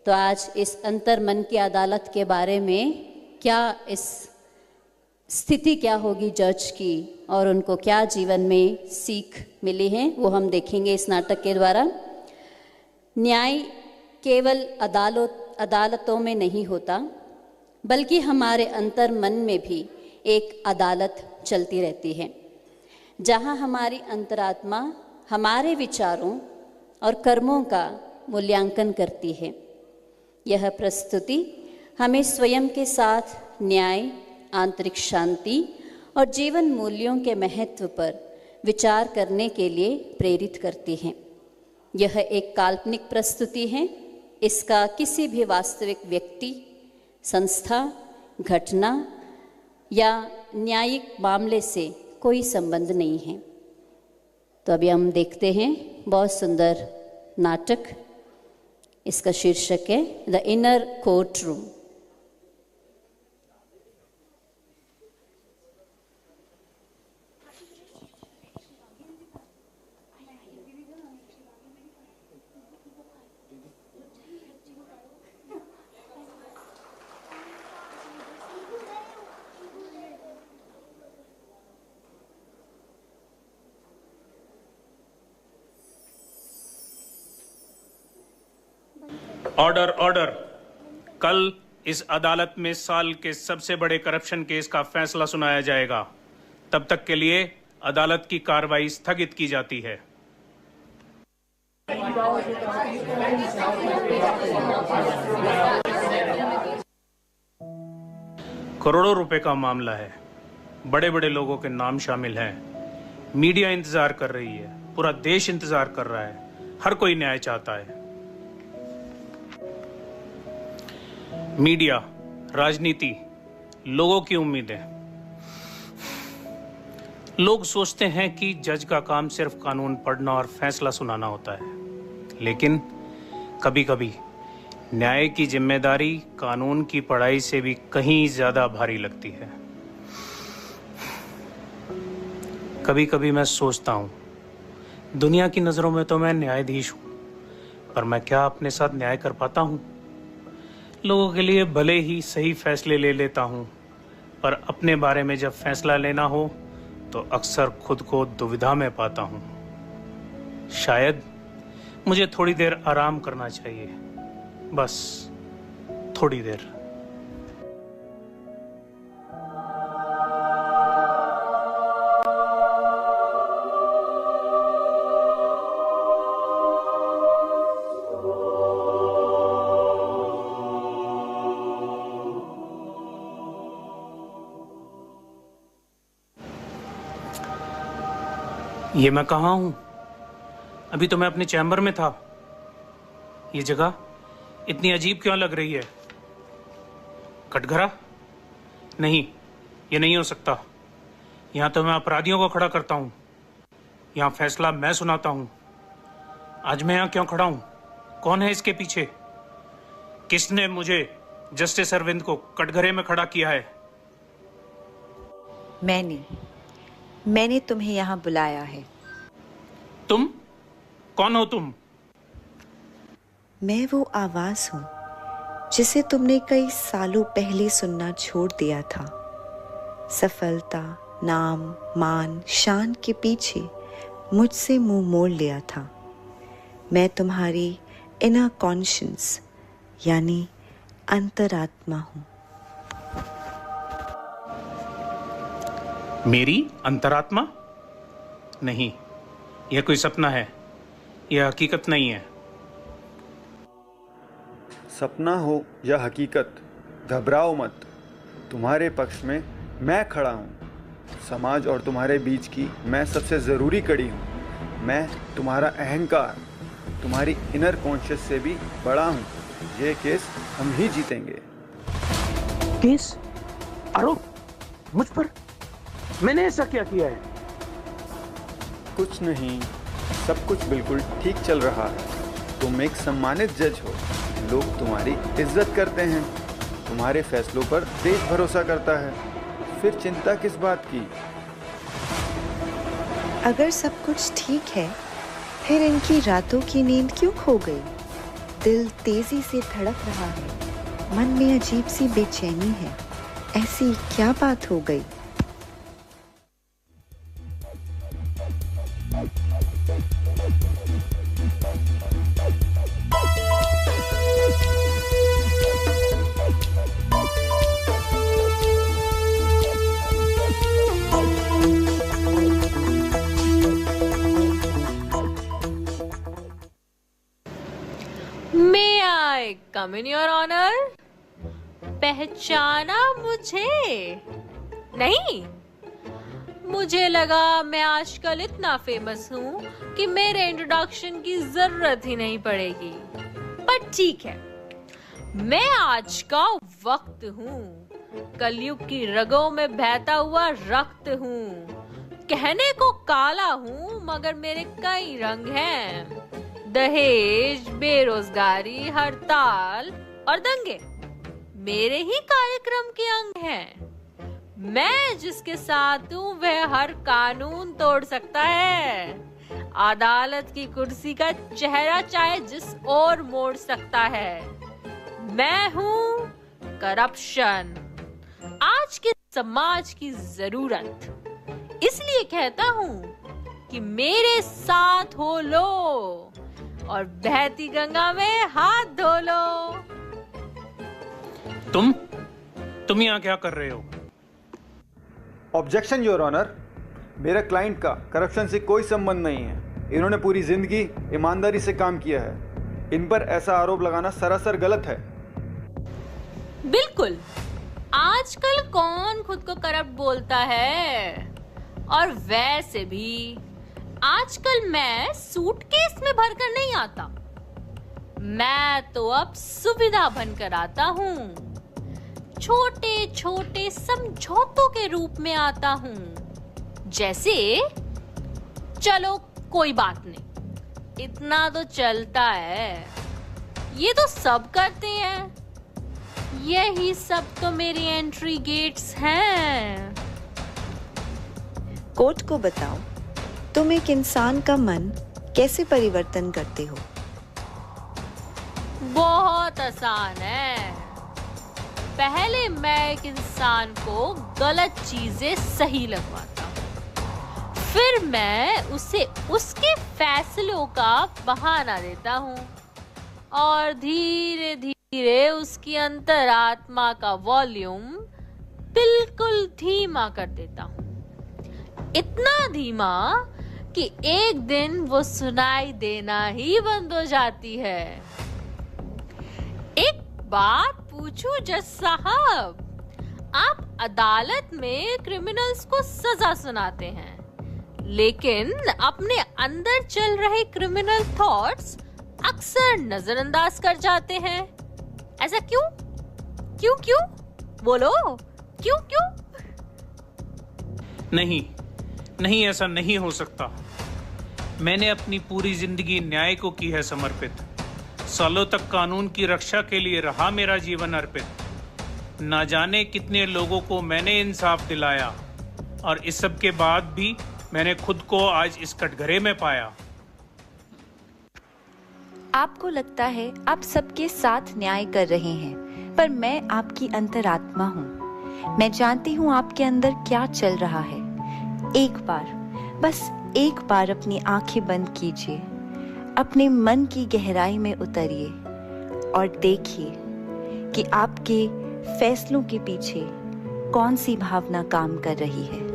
तो आज इस अंतर मन की अदालत के बारे में क्या इस स्थिति क्या होगी जज की और उनको क्या जीवन में सीख मिली है वो हम देखेंगे इस नाटक के द्वारा। न्याय केवल अदालतों में नहीं होता, बल्कि हमारे अंतर मन में भी एक अदालत चलती रहती है, जहाँ हमारी अंतरात्मा हमारे विचारों और कर्मों का मूल्यांकन करती है। यह प्रस्तुति हमें स्वयं के साथ न्याय, आंतरिक शांति और जीवन मूल्यों के महत्व पर विचार करने के लिए प्रेरित करती है। यह एक काल्पनिक प्रस्तुति है। इसका किसी भी वास्तविक व्यक्ति, संस्था, घटना या न्यायिक मामले से कोई संबंध नहीं है। तो अभी हम देखते हैं बहुत सुंदर नाटक। इसका शीर्षक है the inner court room. Order order. कल इस अदालत में साल के सबसे बड़े करप्शन केस का फैसला सुनाया जाएगा। तब तक के लिए अदालत की कार्रवाई स्थगित की जाती है। करोड़ों रुपए का मामला है। बड़े बड़े लोगों के नाम शामिल हैं। मीडिया इंतजार कर रही है, पूरा देश इंतजार कर रहा है, हर कोई न्याय चाहता है। मीडिया, राजनीति, लोगों की उम्मीदें। लोग सोचते हैं कि जज का काम सिर्फ कानून पढ़ना और फैसला सुनाना होता है, लेकिन कभी कभी न्याय की जिम्मेदारी कानून की पढ़ाई से भी कहीं ज्यादा भारी लगती है। कभी कभी मैं सोचता हूं, दुनिया की नजरों में तो मैं न्यायाधीश हूं, पर मैं क्या अपने साथ न्याय कर पाता हूं? लोगों के लिए भले ही सही फैसले ले लेता हूं, पर अपने बारे में जब फैसला लेना हो तो अक्सर खुद को दुविधा में पाता हूं। शायद मुझे थोड़ी देर आराम करना चाहिए, बस थोड़ी देर। ये मैं कहाँ हूं? अभी तो मैं अपने चैम्बर में था। ये जगह इतनी अजीब क्यों लग रही है? कटघरा? नहीं, ये नहीं हो सकता। यहाँ तो मैं अपराधियों को खड़ा करता हूँ, यहाँ फैसला मैं सुनाता हूँ। आज मैं यहाँ क्यों खड़ा हूँ? कौन है इसके पीछे? किसने मुझे, जस्टिस अरविंद को, कटघरे में खड़ा किया है? मैंने तुम्हें यहाँ बुलाया है। तुम? कौन हो तुम? मैं वो आवाज हूँ जिसे तुमने कई सालों पहले सुनना छोड़ दिया था। सफलता, नाम, मान, शान के पीछे मुझसे मुंह मोड़ लिया था। मैं तुम्हारी इनर कॉन्शियस यानी अंतरात्मा हूँ। मेरी अंतरात्मा? नहीं, यह कोई सपना है, यह हकीकत नहीं है। सपना हो या हकीकत, घबराओ मत। तुम्हारे पक्ष में मैं खड़ा हूँ। समाज और तुम्हारे बीच की मैं सबसे ज़रूरी कड़ी हूँ। मैं तुम्हारा अहंकार, तुम्हारी इनर कॉन्शियस से भी बड़ा हूँ। ये केस हम ही जीतेंगे। केस? आरोप मुझ पर? मैंने ऐसा क्या किया है? कुछ नहीं, सब कुछ बिल्कुल ठीक चल रहा है। तुम एक सम्मानित जज हो। लोग तुम्हारी इज्जत करते हैं। तुम्हारे फैसलों पर देश भरोसा करता है। फिर चिंता किस बात की? अगर सब कुछ ठीक है, फिर इनकी रातों की नींद क्यों खो गई? दिल तेजी से धड़क रहा है, मन में अजीब सी बेचैनी है। ऐसी क्या बात हो गई? May I come in, Your Honor? पहचाना मुझे? नहीं, मुझे लगा मैं आजकल इतना फेमस हूँ कि मेरे इंट्रोडक्शन की जरूरत ही नहीं पड़ेगी। पर ठीक है, मैं आज का वक्त हूँ, कलयुग की रगों में बहता हुआ रक्त हूँ। कहने को काला हूँ मगर मेरे कई रंग हैं। दहेज, बेरोजगारी, हड़ताल और दंगे मेरे ही कार्यक्रम के अंग हैं। मैं जिसके साथ हूँ वह हर कानून तोड़ सकता है, अदालत की कुर्सी का चेहरा चाहे जिस ओर मोड़ सकता है। मैं हूँ करप्शन, आज के समाज की जरूरत। इसलिए कहता हूँ कि मेरे साथ हो लो और बहती गंगा में हाथ धो लो। तुम यहाँ क्या कर रहे हो? ऑब्जेक्शन योर ऑनर, मेरा क्लाइंट का करप्शन से कोई संबंध नहीं है। इन्होंने पूरी जिंदगी ईमानदारी से काम किया है। इन पर ऐसा आरोप लगाना सरासर गलत है। बिल्कुल, आजकल कौन खुद को करप्ट बोलता है? और वैसे भी आजकल मैं सूटकेस में भरकर नहीं आता, मैं तो अब सुविधा बनकर आता हूँ। छोटे छोटे समझौतों के रूप में आता हूँ। जैसे, चलो कोई बात नहीं, इतना तो चलता है, ये तो सब करते हैं, यही सब तो मेरी एंट्री गेट्स हैं। कोर्ट को बताओ, तुम एक इंसान का मन कैसे परिवर्तन करते हो? बहुत आसान है। पहले मैं एक इंसान को गलत चीजें सही लगवाता हूँ, फिर मैं उसे उसके फैसलों का बहाना देता हूँ और धीरे धीरे उसकी अंतरात्मा का वॉल्यूम बिल्कुल धीमा कर देता हूँ। इतना धीमा कि एक दिन वो सुनाई देना ही बंद हो जाती है। एक बात पूछूं जज साहब, आप अदालत में क्रिमिनल्स को सजा सुनाते हैं, लेकिन अपने अंदर चल रहे क्रिमिनल थॉट्स अक्सर नजरअंदाज कर जाते हैं। ऐसा क्यों? क्यों क्यों? बोलो, क्यों क्यों? नहीं, ऐसा नहीं हो सकता। मैंने अपनी पूरी जिंदगी न्याय को की है समर्पित। सालों तक कानून की रक्षा के लिए रहा मेरा जीवन अर्पित। ना जाने कितने लोगों को मैंने इंसाफ दिलाया, और इस सब के बाद भी मैंने खुद को आज इस कटघरे में पाया। आपको लगता है आप सबके साथ न्याय कर रहे हैं, पर मैं आपकी अंतरात्मा हूँ। मैं जानती हूँ आपके अंदर क्या चल रहा है। एक बार, बस एक बार अपनी आंखें बंद कीजिए, अपने मन की गहराई में उतरिए और देखिए कि आपके फैसलों के पीछे कौन सी भावना काम कर रही है।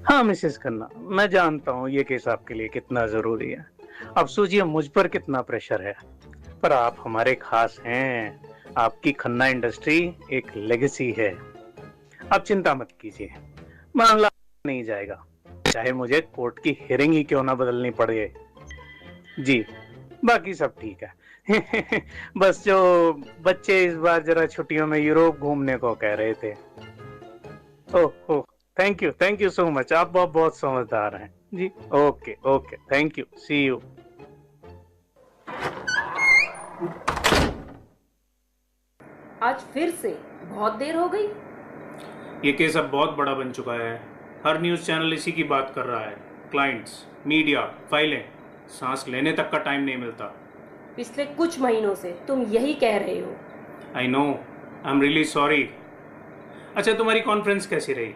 हाँ मिसेस खन्ना, मैं जानता हूँ ये केस आपके लिए कितना जरूरी है। अब सोचिए मुझ पर कितना प्रेशर है, पर आप हमारे खास हैं। आपकी खन्ना इंडस्ट्री एक लेगेसी है। आप चिंता मत कीजिए, मामला नहीं जाएगा, चाहे मुझे कोर्ट की हियरिंग ही क्यों ना बदलनी पड़े। जी, बाकी सब ठीक है। बस जो बच्चे इस बार जरा छुट्टियों में यूरोप घूमने को कह रहे थे। Oh, thank you so much. आप बहुत समझदार हैं। जी okay okay, thank you, see you. आज फिर से बहुत देर हो गई। ये केस अब बहुत बड़ा बन चुका है, हर न्यूज़ चैनल इसी की बात कर रहा है। क्लाइंट्स, मीडिया, फाइलें, सांस लेने तक का टाइम नहीं मिलता। पिछले कुछ महीनों से तुम यही कह रहे हो। I know, I am really sorry. अच्छा, तुम्हारी कॉन्फ्रेंस कैसी रही?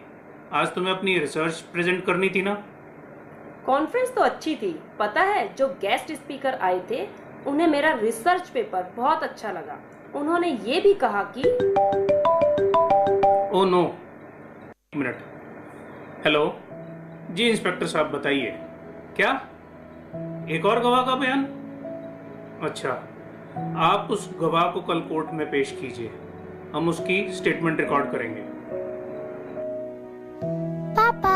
आज तुम्हें अपनी रिसर्च प्रेजेंट करनी थी ना? कॉन्फ्रेंस तो अच्छी थी। पता है, जो गेस्ट स्पीकर आए थे उन्हें मेरा रिसर्च पेपर बहुत अच्छा लगा। उन्होंने ये भी कहा कि ओह नो, एक मिनट। हेलो जी इंस्पेक्टर साहब, बताइए। क्या एक और गवाह का बयान? अच्छा, आप उस गवाह को कल कोर्ट में पेश कीजिए, हम उसकी स्टेटमेंट रिकॉर्ड करेंगे। पापा।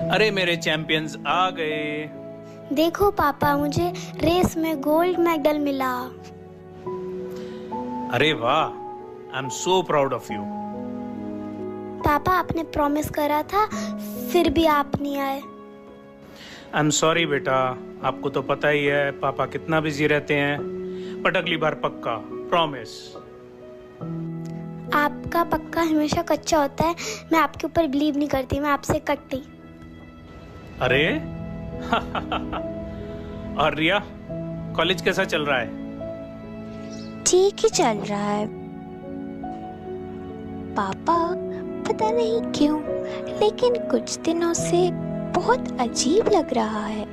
अरे मेरे चैंपियंस आ गए। देखो पापा, मुझे रेस में गोल्ड मेडल मिला। अरे वाह, I am so proud of you. पापा, आपने प्रॉमिस करा था, फिर भी आप नहीं आए। आई एम सॉरी बेटा, आपको तो पता ही है पापा कितना बिजी रहते हैं, बट अगली बार पक्का, प्रॉमिस। आपका पक्का हमेशा कच्चा होता है। मैं आपके ऊपर बिलीव नहीं करती, मैं आपसे कटती। अरे और रिया, कॉलेज कैसा चल रहा है? ठीक ही चल रहा है पापा। पता नहीं क्यों, लेकिन कुछ दिनों से बहुत अजीब लग रहा है।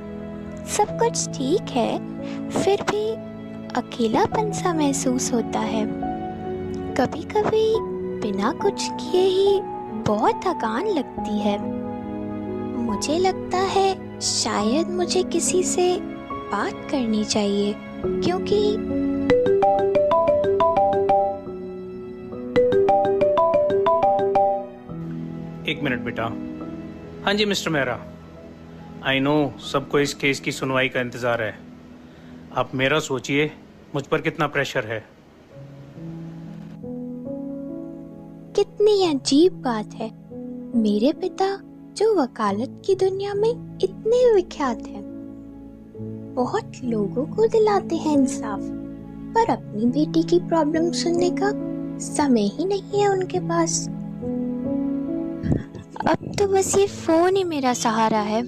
सब कुछ ठीक है, फिर भी अकेलापन सा महसूस होता है। कभी कभी बिना कुछ किए ही बहुत थकान लगती है। मुझे लगता है शायद मुझे किसी से बात करनी चाहिए, क्योंकि एक मिनट बेटा। हाँ जी मिस्टर मेहरा, आई नो सबको इस केस की सुनवाई का इंतज़ार है। आप मेरा सोचिए, मुझ पर कितना प्रेशर है। कितनी अजीब बात है, मेरे पिता जो वकालत की दुनिया में इतने विख्यात हैं, बहुत लोगों को दिलाते हैं इंसाफ, पर अपनी बेटी की प्रॉब्लम सुनने का समय ही नहीं है उनके पास। अब तो बस ये फोन ही मेरा सहारा है।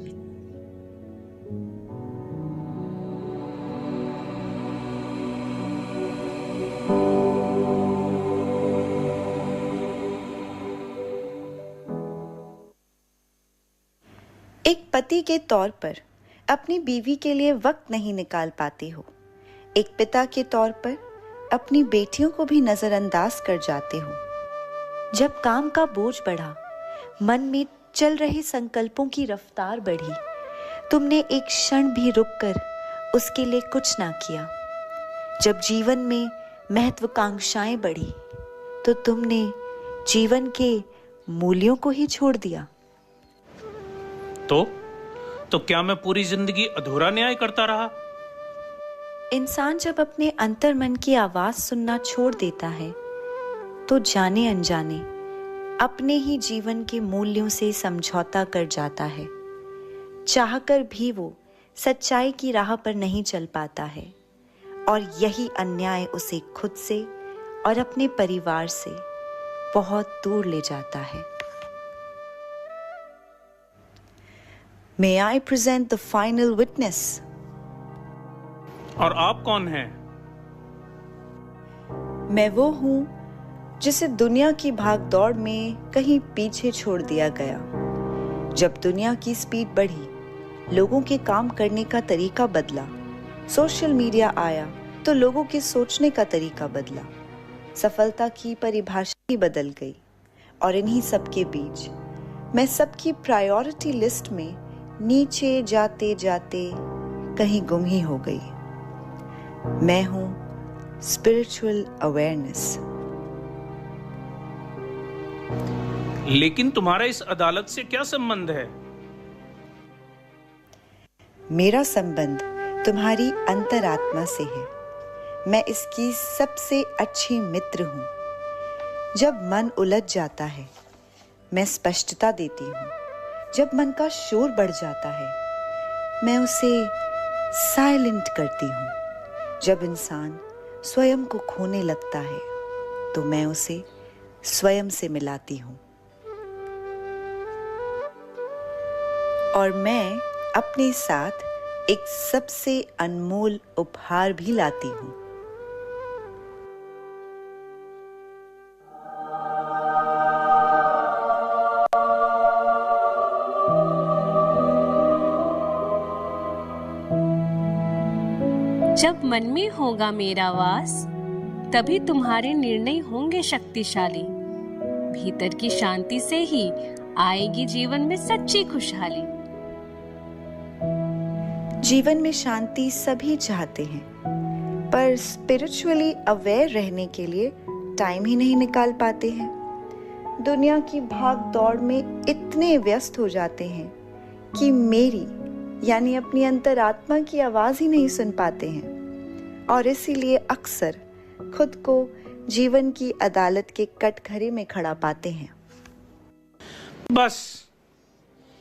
एक पति के तौर पर अपनी बीवी के लिए वक्त नहीं निकाल पाते हो। एक पिता के तौर पर अपनी बेटियों को भी नजरअंदाज कर जाते हो। जब काम का बोझ बढ़ा, मन में चल रहे संकल्पों की रफ्तार बढ़ी, तुमने एक क्षण भी रुककर उसके लिए कुछ ना किया। जब जीवन में महत्वाकांक्षाएं बढ़ी, तो तुमने जीवन के मूल्यों को ही छोड़ दिया। तो क्या मैं पूरी जिंदगी अधूरा न्याय करता रहा? इंसान जब अपने अंतर मन की आवाज सुनना छोड़ देता है, तो जाने अनजाने अपने ही जीवन के मूल्यों से समझौता कर जाता है। चाहकर भी वो सच्चाई की राह पर नहीं चल पाता है, और यही अन्याय उसे खुद से और अपने परिवार से बहुत दूर ले जाता है। May I present the final witness? और आप कौन हैं? मैं वो हूँ जिसे दुनिया की भागदौड़ में कहीं पीछे छोड़ दिया गया। जब दुनिया की स्पीड बढ़ी, लोगों के काम करने का तरीका बदला, सोशल मीडिया आया तो लोगों के सोचने का तरीका बदला, सफलता की परिभाषा ही बदल गई, और इन्हीं सब के बीच मैं सबकी प्रायोरिटी लिस्ट में नीचे जाते जाते कहीं गुम ही हो गई। मैं हूं स्पिरिचुअल अवेयरनेस। लेकिन तुम्हारा इस अदालत से क्या संबंध है? मेरा संबंध तुम्हारी अंतरात्मा से है। मैं इसकी सबसे अच्छी मित्र हूं। जब मन उलझ जाता है, मैं स्पष्टता देती हूं, जब मन का शोर बढ़ जाता है, मैं उसे साइलेंट करती हूँ। जब इंसान स्वयं को खोने लगता है तो मैं उसे स्वयं से मिलाती हूँ। और मैं अपने साथ एक सबसे अनमोल उपहार भी लाती हूँ। जब मन में होगा मेरा वास, तभी तुम्हारे निर्णय होंगे शक्तिशाली। भीतर की शांति से ही आएगी जीवन में सच्ची खुशहाली। जीवन में शांति सभी चाहते हैं, पर स्पिरिचुअली अवेयर रहने के लिए टाइम ही नहीं निकाल पाते हैं। दुनिया की भाग दौड़ में इतने व्यस्त हो जाते हैं कि मेरी यानी अपनी अंतरात्मा की आवाज ही नहीं सुन पाते हैं, और इसीलिए अक्सर खुद को जीवन की अदालत के कटघरे में खड़ा पाते हैं। बस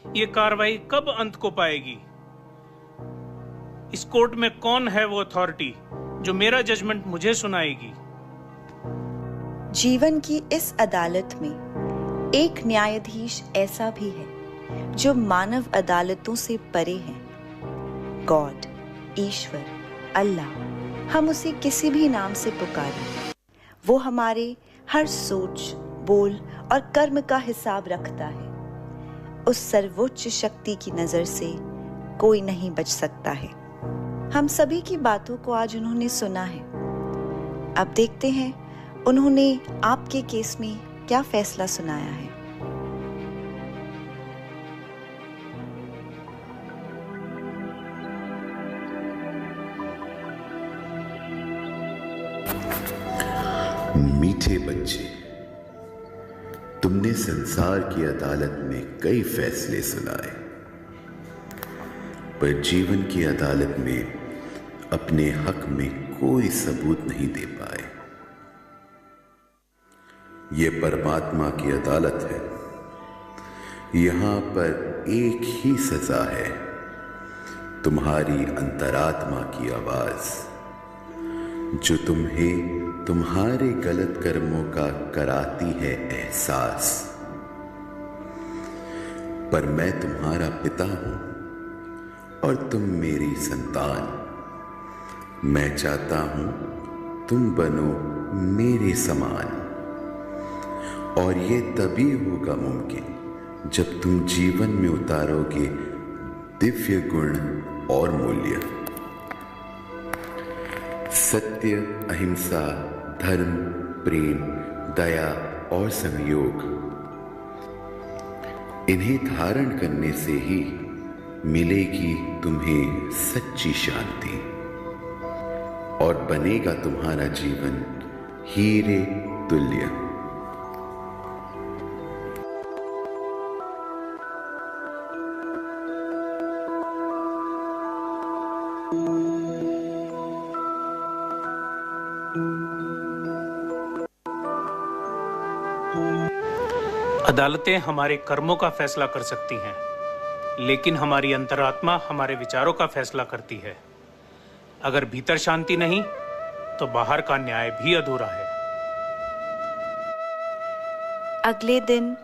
ये कार्रवाई कब अंत को पाएगी? इस कोर्ट में कौन है वो अथॉरिटी जो मेरा जजमेंट मुझे सुनाएगी? जीवन की इस अदालत में एक न्यायाधीश ऐसा भी है जो मानव अदालतों से परे है। गॉड, ईश्वर, अल्लाह, हम उसे किसी भी नाम से पुकारें, वो हमारे हर सोच, बोल और कर्म का हिसाब रखता है। उस सर्वोच्च शक्ति की नजर से कोई नहीं बच सकता है। हम सभी की बातों को आज उन्होंने सुना है। अब देखते हैं उन्होंने आपके केस में क्या फैसला सुनाया है। मीठे बच्चे, तुमने संसार की अदालत में कई फैसले सुनाए, पर जीवन की अदालत में अपने हक में कोई सबूत नहीं दे पाए। ये परमात्मा की अदालत है। यहां पर एक ही सजा है, तुम्हारी अंतरात्मा की आवाज, जो तुम्हें तुम्हारे गलत कर्मों का कराती है एहसास। पर मैं तुम्हारा पिता हूं और तुम मेरी संतान। मैं चाहता हूं तुम बनो मेरे समान, और ये तभी होगा मुमकिन जब तुम जीवन में उतारोगे दिव्य गुण और मूल्य। सत्य, अहिंसा, धर्म, प्रेम, दया और संयोग, इन्हें धारण करने से ही मिलेगी तुम्हें सच्ची शांति, और बनेगा तुम्हारा जीवन हीरे तुल्य। अदालतें हमारे कर्मों का फैसला कर सकती हैं, लेकिन हमारी अंतरात्मा हमारे विचारों का फैसला करती है। अगर भीतर शांति नहीं तो बाहर का न्याय भी अधूरा है। अगले दिन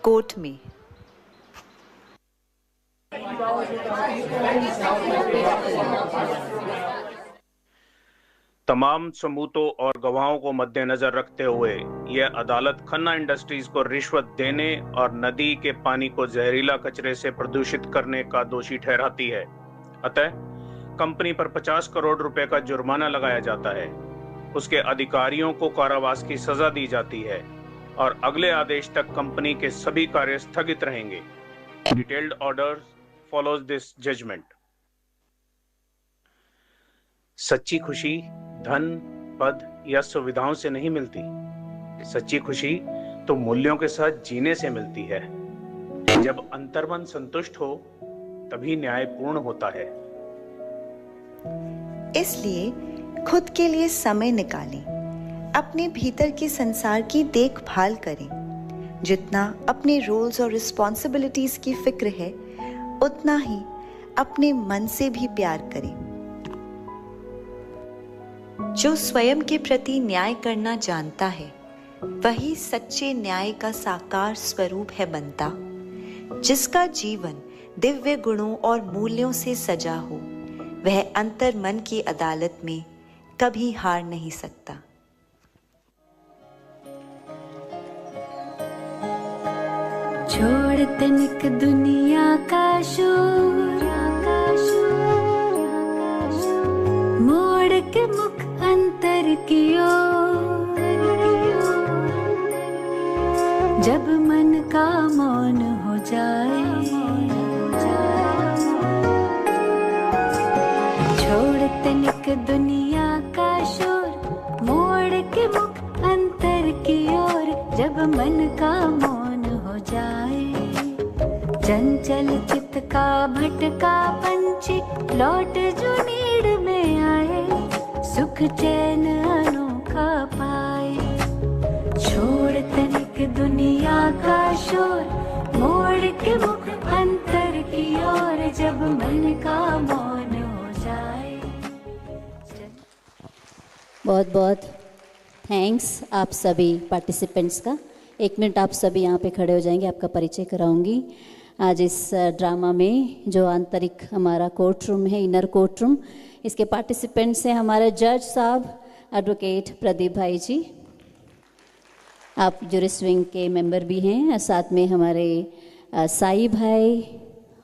कोर्ट में तमाम सबूतों और गवाहों को मद्देनजर रखते हुए यह अदालत खन्ना इंडस्ट्रीज को रिश्वत देने और नदी के पानी को जहरीला कचरे से प्रदूषित करने का दोषी ठहराती है। अतः कंपनी पर 50 करोड़ रुपए का जुर्माना लगाया जाता है। उसके अधिकारियों को कारावास की सजा दी जाती है और अगले आदेश तक कंपनी के सभी कार्य स्थगित रहेंगे। Detailed order follows this judgment. सच्ची खुशी धन, पद या सुविधाओं से नहीं मिलती। सच्ची खुशी तो मूल्यों के साथ जीने से मिलती है। जब अंतर्मन संतुष्ट हो तभी न्याय पूर्ण होता है। इसलिए खुद के लिए समय निकालें, अपने भीतर के संसार की देखभाल करें, जितना अपने रोल्स और रिस्पॉन्सिबिलिटीज की फिक्र है, उतना ही अपने मन से भी प्यार करें। जो स्वयं के प्रति न्याय करना जानता है, वही सच्चे न्याय का साकार स्वरूप है बनता। जिसका जीवन दिव्य गुणों और मूल्यों से सजा हो, वह अंतर मन की अदालत में कभी हार नहीं सकता। छोड़ तनिक दुनिया का शोर, मोड़ के मुख अंतर की ओर, जब मन का मौन हो जाए, छोड़ तनिक दुनिया का शोर, मोड़ के मुख अंतर की ओर, जब मन का मौन हो जाए। चंचल चित का भटका पंछी लौट जो नीड़ में आए, सुख चैन अनोखा पाए। छोड़ तनिक दुनिया का शोर, मोड़ के मुख अंतर की ओर, जब मन का मौन हो जाए। बहुत बहुत थैंक्स आप सभी पार्टिसिपेंट्स का। 1 मिनट आप सभी यहाँ पे खड़े हो जाएंगे, आपका परिचय कराऊंगी। आज इस ड्रामा में जो आंतरिक हमारा कोर्ट रूम है, इनर कोर्ट रूम, इसके पार्टिसिपेंट्स हैं हमारे जज साहब एडवोकेट प्रदीप भाई जी, आप जूरिस्ट विंग के मेंबर भी हैं, साथ में हमारे साई भाई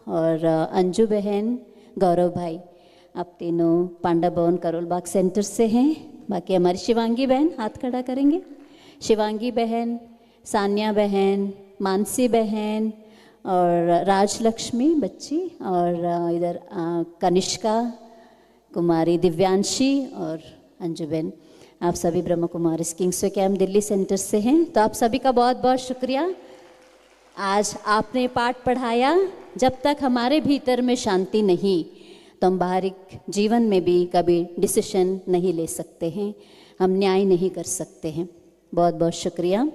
और अंजू बहन, गौरव भाई, आप तीनों पांडा भवन करोल बाग सेंटर से हैं। बाकी हमारी शिवांगी बहन हाथ खड़ा करेंगे, शिवांगी बहन, सान्या बहन, मानसी बहन और राजलक्ष्मी बच्ची, और इधर कनिष्का कुमारी, दिव्यांशी और अंजू बहन, आप सभी Brahma Kumari Kingsway camp Delhi centre से हैं। तो आप सभी का बहुत बहुत शुक्रिया। आज आपने पाठ पढ़ाया। जब तक हमारे भीतर में शांति नहीं, तो हम बाहरी जीवन में भी कभी डिसीजन नहीं ले सकते हैं, हम न्याय नहीं कर सकते हैं। बहुत बहुत शुक्रिया।